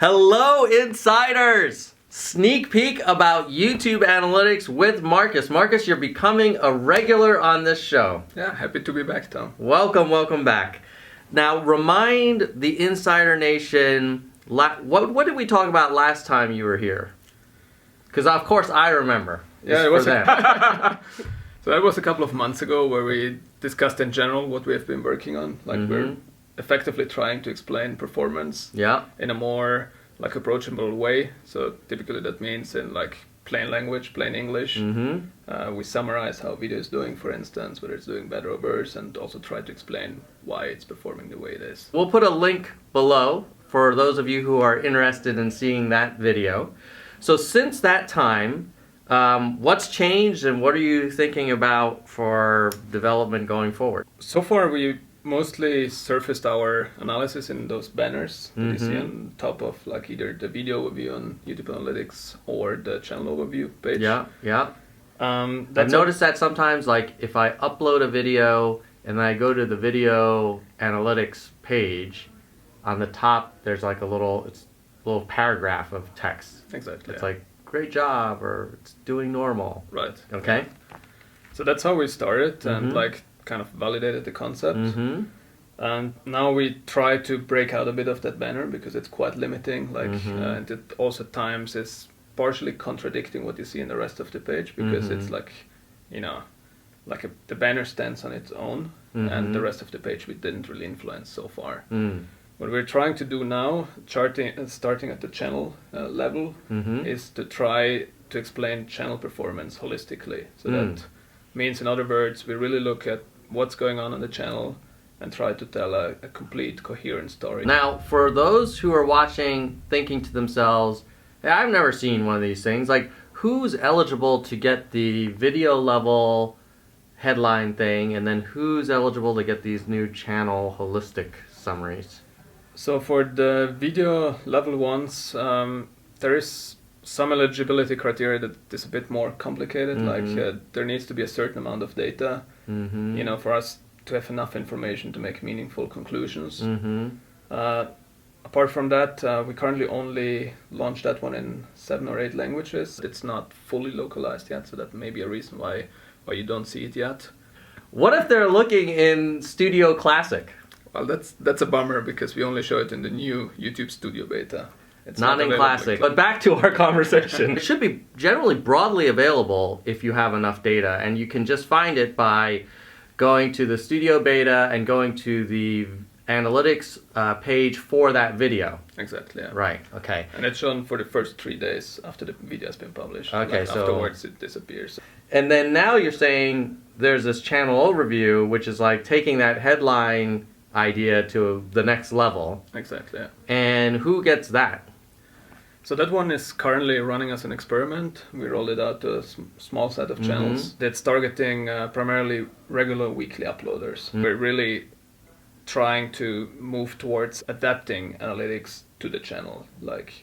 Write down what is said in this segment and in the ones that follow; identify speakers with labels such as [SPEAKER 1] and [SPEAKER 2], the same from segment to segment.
[SPEAKER 1] Hello, Insiders! Sneak peek about YouTube analytics with Markus. Markus, you're becoming a regular on this show.
[SPEAKER 2] Yeah, happy to be back, Tom.
[SPEAKER 1] Welcome back. Now, remind the Insider Nation, what did we talk about last time you were here? Because, of course, I remember.
[SPEAKER 2] Yeah, it was so that was a couple of months ago where we discussed in general what we have been working on. Like we're effectively trying to explain performance in a more approachable way. So typically that means in plain language, plain English. We summarize how video is doing, for instance, whether it's doing better or worse, and also try to explain why it's performing the way it is.
[SPEAKER 1] We'll put a link below for those of you who are interested in seeing that video. So since that time, what's changed and what are you thinking about for development going forward?
[SPEAKER 2] So far we mostly surfaced our analysis in those banners that you see on top of either the video overview on YouTube Analytics or the channel overview page. I've
[SPEAKER 1] noticed that sometimes if I upload a video and then I go to the video analytics page, on the top there's a little paragraph of text.
[SPEAKER 2] Exactly.
[SPEAKER 1] It's great job or it's doing normal.
[SPEAKER 2] Right.
[SPEAKER 1] Okay.
[SPEAKER 2] So that's how we started and kind of validated the concept. And now we try to break out a bit of that banner because it's quite limiting. And it also at times is partially contradicting what you see in the rest of the page because it's the banner stands on its own and the rest of the page we didn't really influence so far. What we're trying to do now, starting at the channel level, is to try to explain channel performance holistically. So that means, in other words, we really look at what's going on the channel and try to tell a complete, coherent story.
[SPEAKER 1] Now, for those who are watching, thinking to themselves, hey, I've never seen one of these things, who's eligible to get the video level headline thing, and then who's eligible to get these new channel holistic summaries?
[SPEAKER 2] So for the video level ones, there is some eligibility criteria that is a bit more complicated. There needs to be a certain amount of data, for us to have enough information to make meaningful conclusions. Apart from that, we currently only launched that one in 7 or 8 languages. It's not fully localized yet, so that may be a reason why you don't see it yet.
[SPEAKER 1] What if they're looking in Studio Classic?
[SPEAKER 2] Well, that's a bummer because we only show it in the new YouTube Studio Beta. It's
[SPEAKER 1] not in Classic. But back to our conversation. It should be generally broadly available if you have enough data, and you can just find it by going to the Studio Beta and going to the analytics page for that video.
[SPEAKER 2] Exactly, yeah.
[SPEAKER 1] Right, okay.
[SPEAKER 2] And it's shown for the first 3 days after the video has been published.
[SPEAKER 1] Okay, so
[SPEAKER 2] afterwards it disappears.
[SPEAKER 1] And then now you're saying there's this channel overview, which is taking that headline idea to the next level.
[SPEAKER 2] Exactly, yeah.
[SPEAKER 1] And who gets that?
[SPEAKER 2] So that one is currently running as an experiment. We rolled it out to a small set of channels that's targeting primarily regular weekly uploaders. We're really trying to move towards adapting analytics to the channel. If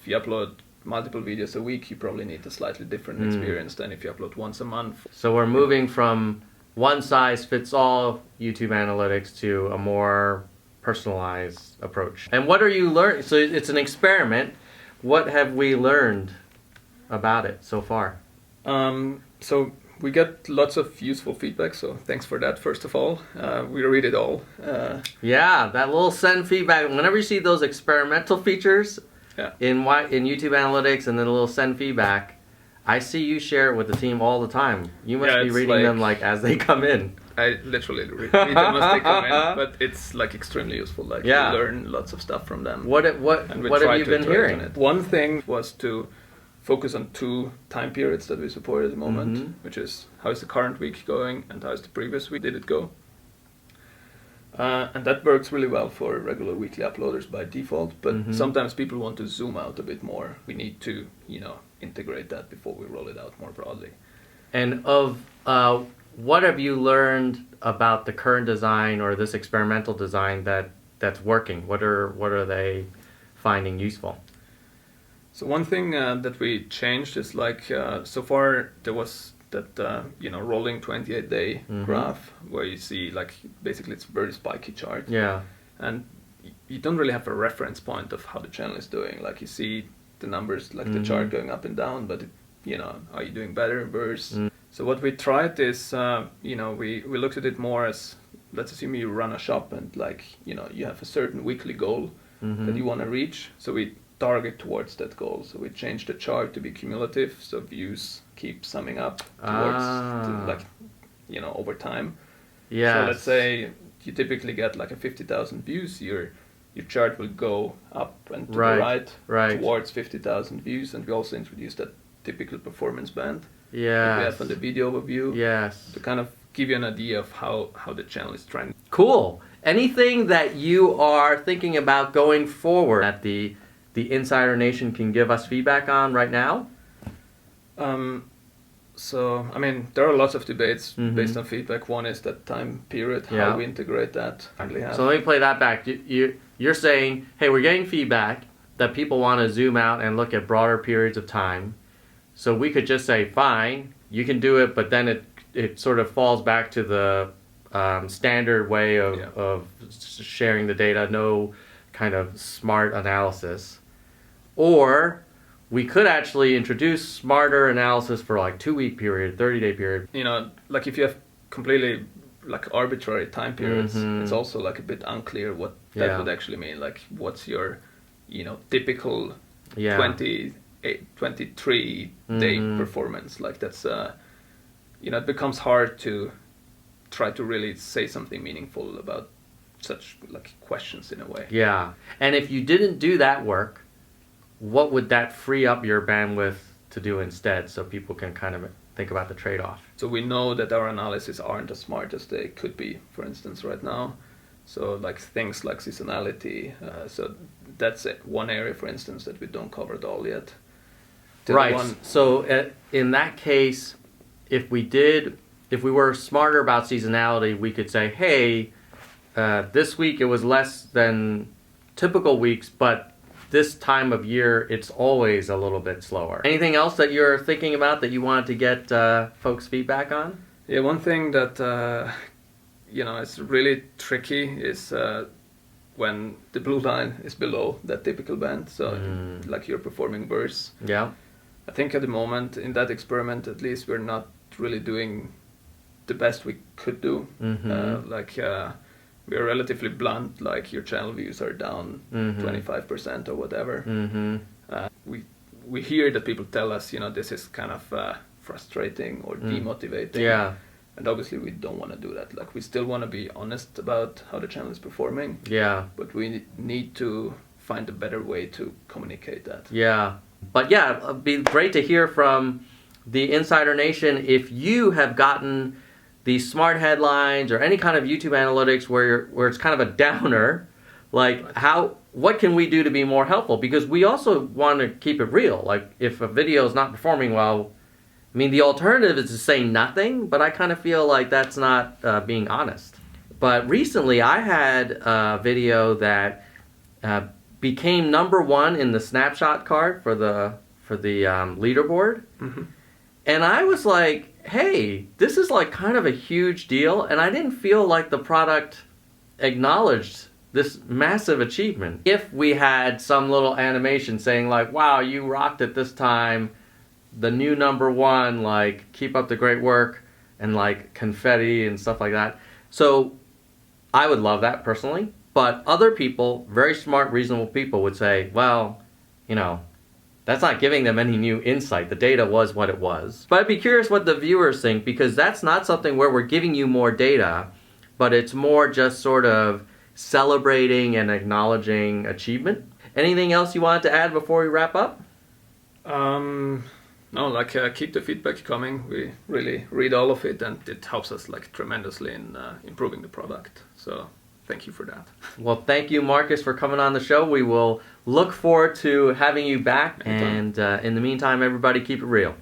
[SPEAKER 2] you upload multiple videos a week, you probably need a slightly different experience than if you upload once a month.
[SPEAKER 1] So we're moving from one size fits all YouTube analytics to a more personalized approach. And what are you learning? So it's an experiment. What have we learned about it so far?
[SPEAKER 2] So we get lots of useful feedback, so thanks for that, first of all. We read it all.
[SPEAKER 1] Yeah, that little send feedback. Whenever you see those experimental features in YouTube Analytics and then a little send feedback, I see you share it with the team all the time. You must be reading them as they come in.
[SPEAKER 2] I literally read them as they come in, but it's extremely useful. You learn lots of stuff from them.
[SPEAKER 1] What have you been hearing?
[SPEAKER 2] One thing was to focus on 2 time periods that we support at the moment, which is how is the current week going and how is the previous week did it go. And that works really well for regular weekly uploaders by default, but sometimes people want to zoom out a bit more. We need to, integrate that before we roll it out more broadly.
[SPEAKER 1] And what have you learned about the current design or this experimental design that's working? What are they finding useful?
[SPEAKER 2] So one thing that we changed is so far there was that rolling 28-day graph where you see basically it's a very spiky chart.
[SPEAKER 1] Yeah.
[SPEAKER 2] And you don't really have a reference point of how the channel is doing. Like you see the numbers, like the chart going up and down, but are you doing better, worse? So what we tried is, we looked at it more as, let's assume you run a shop and you have a certain weekly goal that you want to reach. So we target towards that goal. So we change the chart to be cumulative, so views keep summing up towards over time. Yeah. So let's say you typically get like a 50,000 views, your chart will go up and to the right towards 50,000 views. And we also introduced that typical performance band that we have on the video overview. Yes. To kind of give you an idea of how the channel is trending.
[SPEAKER 1] Cool. Anything that you are thinking about going forward that the Insider Nation can give us feedback on right now?
[SPEAKER 2] So, I mean, there are lots of debates based on feedback. One is that time period, how we integrate that.
[SPEAKER 1] So let me play that back. You're saying, hey, we're getting feedback that people want to zoom out and look at broader periods of time. So we could just say, fine, you can do it, but then it sort of falls back to the standard way of sharing the data, no kind of smart analysis. Or we could actually introduce smarter analysis for like 2-week period, 30-day period.
[SPEAKER 2] Like if you have completely like arbitrary time periods, it's also like a bit unclear what that would actually mean. Like what's your, typical 23 day performance? Like that's, it becomes hard to try to really say something meaningful about such like questions in a way.
[SPEAKER 1] Yeah. And if you didn't do that work, what would that free up your bandwidth to do instead, so people can kind of think about the trade-off?
[SPEAKER 2] So we know that our analyses aren't as smart as they could be, for instance, right now. So like things like seasonality, so that's one area, for instance, that we don't cover at all yet.
[SPEAKER 1] So in that case, if we were smarter about seasonality, we could say, hey, this week it was less than typical weeks, but this time of year, it's always a little bit slower. Anything else that you're thinking about that you wanted to get folks' feedback on?
[SPEAKER 2] Yeah, one thing that is really tricky is when the blue line is below that typical band, so like you're performing worse.
[SPEAKER 1] Yeah.
[SPEAKER 2] I think at the moment, in that experiment at least, we're not really doing the best we could do. We're relatively blunt, like your channel views are down 25% or whatever. We hear that people tell us, this is kind of frustrating or demotivating. Yeah. And obviously we don't want to do that. Like we still want to be honest about how the channel is performing. Yeah. But we need to find a better way to communicate that.
[SPEAKER 1] Yeah. But yeah, it'd be great to hear from the Insider Nation if you have gotten these smart headlines or any kind of YouTube analytics where it's kind of a downer, like what can we do to be more helpful? Because we also want to keep it real. Like if a video is not performing well, I mean, the alternative is to say nothing, but I kind of feel like that's not being honest. But recently I had a video that became #1 in the snapshot card for the leaderboard. And I was like, hey, this is like kind of a huge deal, and I didn't feel like the product acknowledged this massive achievement. If we had some little animation saying like, wow, you rocked it this time, the new #1, like, keep up the great work, and like confetti and stuff like that. So I would love that personally, but other people, very smart, reasonable people would say, well, that's not giving them any new insight. The data was what it was. But I'd be curious what the viewers think, because that's not something where we're giving you more data, but it's more just sort of celebrating and acknowledging achievement. Anything else you wanted to add before we wrap up?
[SPEAKER 2] No, keep the feedback coming. We really read all of it, and it helps us tremendously in improving the product. So thank you for that.
[SPEAKER 1] Well, thank you, Markus, for coming on the show. We will look forward to having you back. Anytime. And in the meantime, everybody, keep it real.